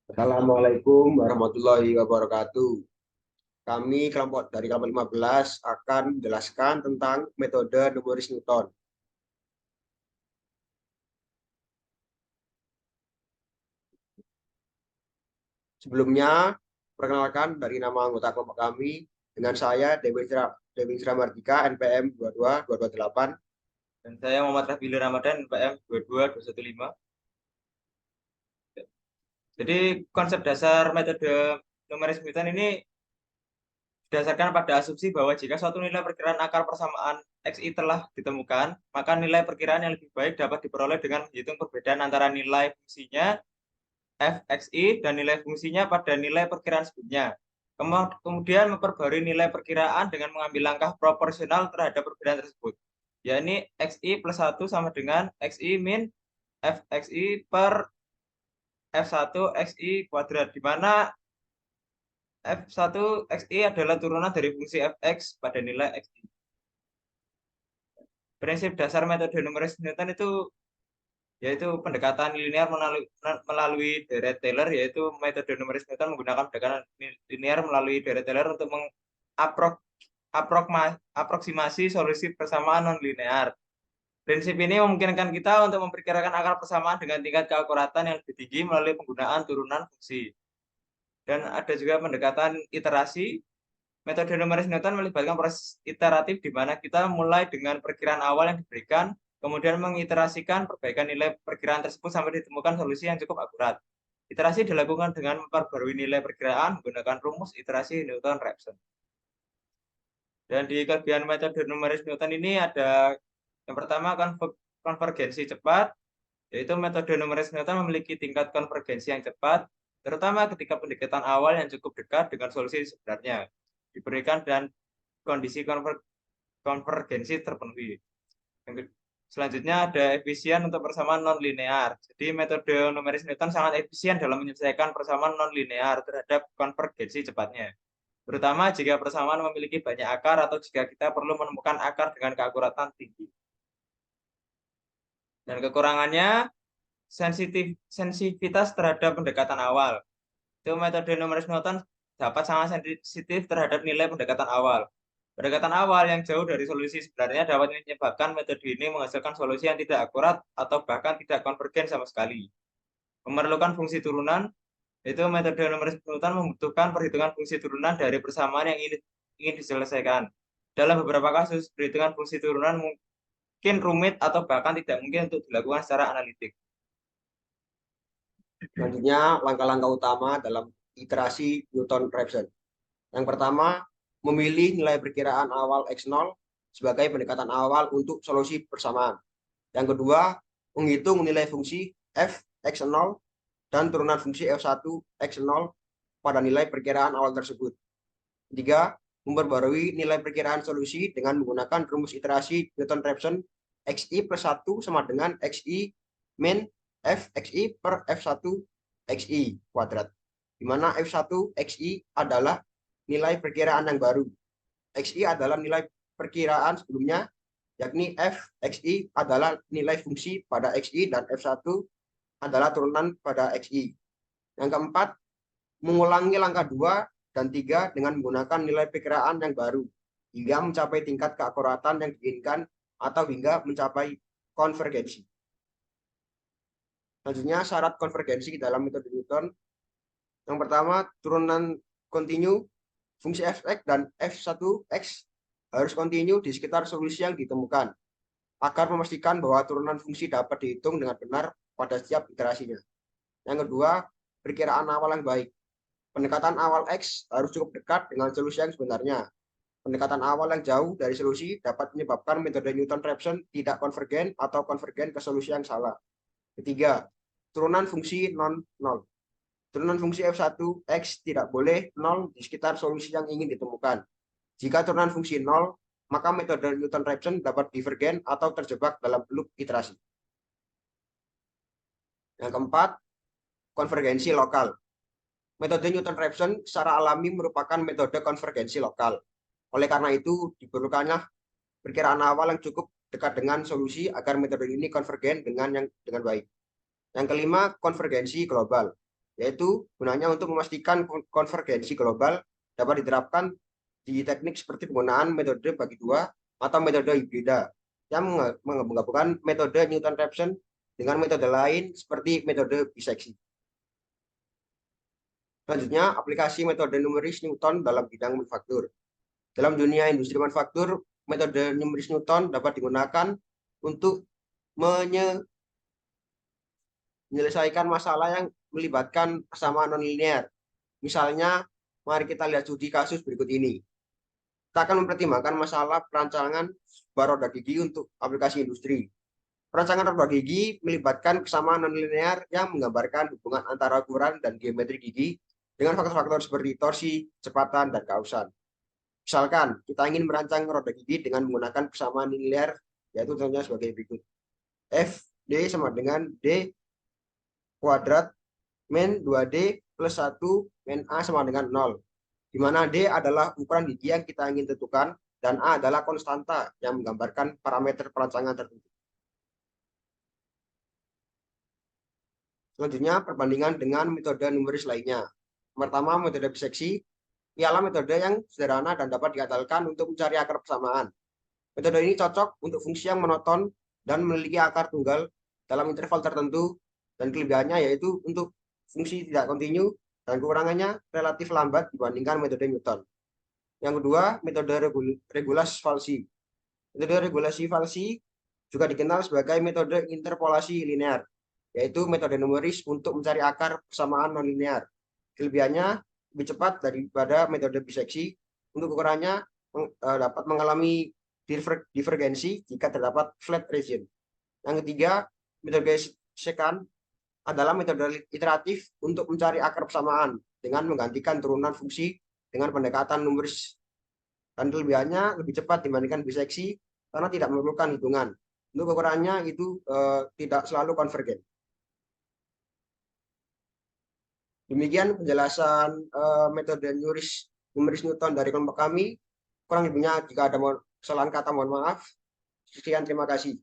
Assalamualaikum warahmatullahi wabarakatuh. Kami dari kelompok 15 akan menjelaskan tentang metode numeris Newton. Sebelumnya, perkenalkan dari nama anggota kelompok kami dengan saya Dewi Sra Mardika NPM 22228. Dan saya Muhammad Rabiul Ramadan, PM 22215. Jadi konsep dasar metode numeris Newton ini berdasarkan pada asumsi bahwa jika suatu nilai perkiraan akar persamaan XI telah ditemukan, maka nilai perkiraan yang lebih baik dapat diperoleh dengan menghitung perbedaan antara nilai fungsinya fxi dan nilai fungsinya pada nilai perkiraan sebelumnya. Kemudian memperbarui nilai perkiraan dengan mengambil langkah proporsional terhadap perbedaan tersebut, yakni xi plus 1 sama dengan xi min fxi per f1 xi kuadrat, di mana f1 xi adalah turunan dari fungsi fx pada nilai xi. Prinsip dasar metode numeris Newton itu yaitu pendekatan linear melalui deret Taylor, yaitu metode numeris Newton menggunakan pendekatan linear melalui deret Taylor untuk mengaproksimasi solusi persamaan non-linear. Prinsip ini memungkinkan kita untuk memperkirakan akar persamaan dengan tingkat keakuratan yang lebih tinggi melalui penggunaan turunan fungsi. Dan ada juga pendekatan iterasi. Metode numeris Newton melibatkan proses iteratif di mana kita mulai dengan perkiraan awal yang diberikan, kemudian mengiterasikan perbaikan nilai perkiraan tersebut sampai ditemukan solusi yang cukup akurat. Iterasi dilakukan dengan memperbarui nilai perkiraan menggunakan rumus iterasi Newton-Raphson. Dan di kelebihan metode numeris Newton ini ada yang pertama konvergensi cepat, yaitu metode numeris Newton memiliki tingkat konvergensi yang cepat, terutama ketika pendekatan awal yang cukup dekat dengan solusi sebenarnya diberikan dan kondisi konvergensi terpenuhi. Selanjutnya ada efisien untuk persamaan non-linear. Jadi metode numeris Newton sangat efisien dalam menyelesaikan persamaan non-linear terhadap konvergensi cepatnya, terutama jika persamaan memiliki banyak akar atau jika kita perlu menemukan akar dengan keakuratan tinggi. Dan kekurangannya, sensitivitas terhadap pendekatan awal. Itu metode numeris Newton dapat sangat sensitif terhadap nilai pendekatan awal. Pendekatan awal yang jauh dari solusi sebenarnya dapat menyebabkan metode ini menghasilkan solusi yang tidak akurat atau bahkan tidak konvergen sama sekali. Memerlukan fungsi turunan, itu metode numeris Newton membutuhkan perhitungan fungsi turunan dari persamaan yang ingin diselesaikan. Dalam beberapa kasus, perhitungan fungsi turunan mungkin rumit atau bahkan tidak mungkin untuk dilakukan secara analitik. Selanjutnya, langkah-langkah utama dalam iterasi Newton-Raphson. Yang pertama, memilih nilai perkiraan awal X0 sebagai pendekatan awal untuk solusi persamaan. Yang kedua, menghitung nilai fungsi f X0 dan turunan fungsi f1 X0 pada nilai perkiraan awal tersebut. Ketiga, memperbarui nilai perkiraan solusi dengan menggunakan rumus iterasi Newton-Raphson xi plus 1 sama dengan xi min f xi per f1 xi kuadrat, di mana f1 xi adalah nilai perkiraan yang baru. Xi adalah nilai perkiraan sebelumnya, yakni f xi adalah nilai fungsi pada xi dan f1 adalah turunan pada xi. Yang keempat, mengulangi langkah 2 dan 3 dengan menggunakan nilai perkiraan yang baru hingga mencapai tingkat keakuratan yang diinginkan atau hingga mencapai konvergensi. Selanjutnya, syarat konvergensi dalam metode Newton. Yang pertama, turunan kontinu fungsi fx dan f1x harus kontinu di sekitar solusi yang ditemukan agar memastikan bahwa turunan fungsi dapat dihitung dengan benar pada setiap iterasinya. Yang kedua, perkiraan awal yang baik. Pendekatan awal X harus cukup dekat dengan solusi yang sebenarnya. Pendekatan awal yang jauh dari solusi dapat menyebabkan metode Newton-Raphson tidak konvergen atau konvergen ke solusi yang salah. Ketiga, turunan fungsi non-nol. Turunan fungsi f1x tidak boleh 0 di sekitar solusi yang ingin ditemukan. Jika turunan fungsi 0, maka metode Newton-Raphson dapat divergen atau terjebak dalam loop iterasi. Yang keempat, konvergensi lokal. Metode Newton-Raphson secara alami merupakan metode konvergensi lokal. Oleh karena itu, diperlukannya perkiraan awal yang cukup dekat dengan solusi agar metode ini konvergen dengan baik. Yang kelima, konvergensi global. yaitu gunanya untuk memastikan konvergensi global dapat diterapkan di teknik seperti penggunaan metode bagi dua atau metode hibrida yang menggabungkan metode Newton-Raphson dengan metode lain seperti metode biseksi. Selanjutnya, aplikasi metode numeris Newton dalam bidang manufaktur. Dalam dunia industri manufaktur, metode numeris Newton dapat digunakan untuk menyelesaikan masalah yang melibatkan persamaan nonlinear. Misalnya, mari kita lihat studi kasus berikut ini. Kita akan mempertimbangkan masalah perancangan roda gigi untuk aplikasi industri. Perancangan roda gigi melibatkan kesamaan nonlinear yang menggambarkan hubungan antara ukuran dan geometri gigi dengan faktor-faktor seperti torsi, kecepatan, dan kausan. Misalkan, kita ingin merancang roda gigi dengan menggunakan kesamaan linear, yaitu contohnya sebagai berikut. F D sama dengan D kuadrat min 2D plus 1 min A sama dengan 0. Di mana D adalah ukuran gigi yang kita ingin tentukan, dan A adalah konstanta yang menggambarkan parameter perancangan tertentu. Selanjutnya, perbandingan dengan metode numeris lainnya. Pertama, metode biseksi ialah metode yang sederhana dan dapat diandalkan untuk mencari akar persamaan. Metode ini cocok untuk fungsi yang monoton dan memiliki akar tunggal dalam interval tertentu, dan kelebihannya yaitu untuk fungsi tidak kontinu dan kekurangannya relatif lambat dibandingkan metode Newton. Yang kedua, metode regulasi falsi. Metode regulasi falsi juga dikenal sebagai metode interpolasi linear, yaitu metode numeris untuk mencari akar persamaan nonlinear. Kelebihannya lebih cepat daripada metode biseksi. Untuk ukurannya dapat mengalami divergensi jika terdapat flat region. Yang ketiga, metode secant adalah metode iteratif untuk mencari akar persamaan dengan menggantikan turunan fungsi dengan pendekatan numeris. Dan kelebihannya lebih cepat dibandingkan biseksi karena tidak memerlukan hitungan. Untuk ukurannya itu tidak selalu konvergen. Demikian penjelasan metode numeris Newton dari kelompok kami. Kurang lebihnya jika ada kesalahan kata mohon maaf. Sekian, terima kasih.